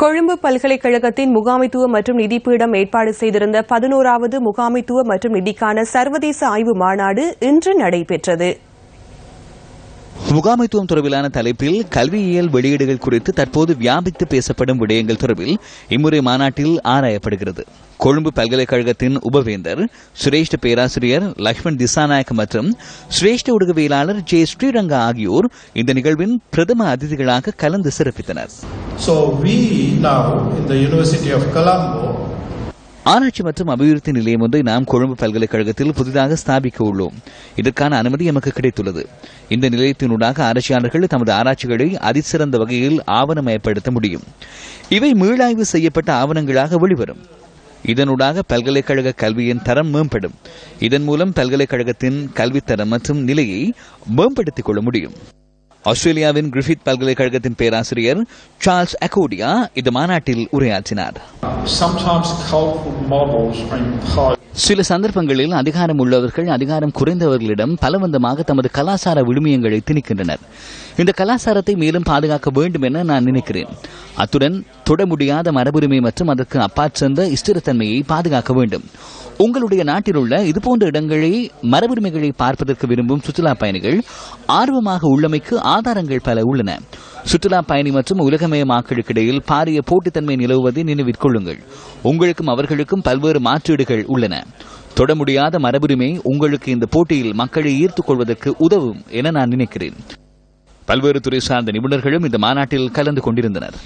கொழும்பு பல்கலைக்கழகத்தின் முகாமைத்துவ மற்றும் நிதிப்பீடம் ஏற்பாடு செய்திருந்த 11வது முகாமைத்துவ மற்றும் நிதிக்கான சர்வதேச ஆய்வு மாநாடு இன்று நடைபெற்றது. முகாமைத்துவம் தொடர்பிலான தலைப்பில் கல்வியியல் வெளியீடுகள் குறித்து தற்போது வியாபித்து பேசப்படும் விடயங்கள் தொடர்பில் இம்முறை மாநாட்டில் ஆராயப்படுகிறது. கொழும்பு பல்கலைக்கழகத்தின் உபவேந்தர் சிரேஷ்ட பேராசிரியர் லக்ஷ்மண் திசாநாயக்க மற்றும் சிரேஷ்ட ஊடகவியலாளர் ஜே ஸ்ரீரங்கா ஆகியோர் இந்த நிகழ்வின் பிரதம அதிதிகளாக கலந்து சிறப்பித்தனர். ஆராய்ச்சி மற்றும் அபிவிருத்தி நிலையம் ஒன்றை நாம் கொழும்பு பல்கலைக்கழகத்தில் புதிதாக ஸ்தாபிக்க உள்ளோம். இதற்கான அனுமதி எமக்கு கிடைத்துள்ளது. இந்த நிலையத்தினூடாக ஆராய்ச்சியாளர்கள் தமது ஆராய்ச்சிகளை அதிசிறந்த வகையில் ஆவணமயப்படுத்த முடியும். இவை மீளாய்வு செய்யப்பட்ட ஆவணங்களாக வெளிவரும். இதனூடாக பல்கலைக்கழக கல்வியின் தரம் மேம்படும். இதன் மூலம் பல்கலைக்கழகத்தின் கல்வித்தரம் மற்றும் நிலையை மேம்படுத்திக் கொள்ள முடியும். ஆஸ்திரேலியாவின் கிரிஃபித் பல்கலைக்கழகத்தின் பேராசிரியர் சார்ல்ஸ் அகோடியா இந்த மாநாட்டில் உரையாற்றினார். சில சந்தர்ப்பங்களில் அதிகாரம் உள்ளவர்கள் அதிகாரம் குறைந்தவர்களிடம் பலவந்தமாக தமது கலாச்சார விழுமியங்களை திணிக்கின்றனர். இந்த கலாச்சாரத்தை மேலும் பாதுகாக்க வேண்டும் என நான் நினைக்கிறேன். அத்துடன் தொட முடியாத மரபுரிமை மற்றும் அதற்கு அப்பாற்ற ஸ்திரத்தன்மையை பாதுகாக்க வேண்டும். உங்களுடைய நாட்டில் உள்ள இதுபோன்ற இடங்களை மரபுரிமைகளை பார்ப்பதற்கு விரும்பும் சுற்றுலா பயணிகள் ஆர்வமாக உள்ளமைக்கு ஆதாரங்கள் பல உள்ளன. சுற்றுலா பயணி மற்றும் உலகமயமாக்கலுக்கிடையில் பாரிய போட்டித்தன்மை நிலவுவதை நினைவிற்கொள்ளுங்கள். உங்களுக்கும் அவர்களுக்கும் பல்வேறு மாற்றீடுகள் உள்ளன. தொட முடியாத மரபுரிமை உங்களுக்கு இந்த போட்டியில் மக்களை ஈர்த்துக் கொள்வதற்கு உதவும் என நான் நினைக்கிறேன். பல்வேறு துறை சார்ந்த நிபுணர்களும் இந்த மாநாட்டில் கலந்து கொண்டிருந்தனர்.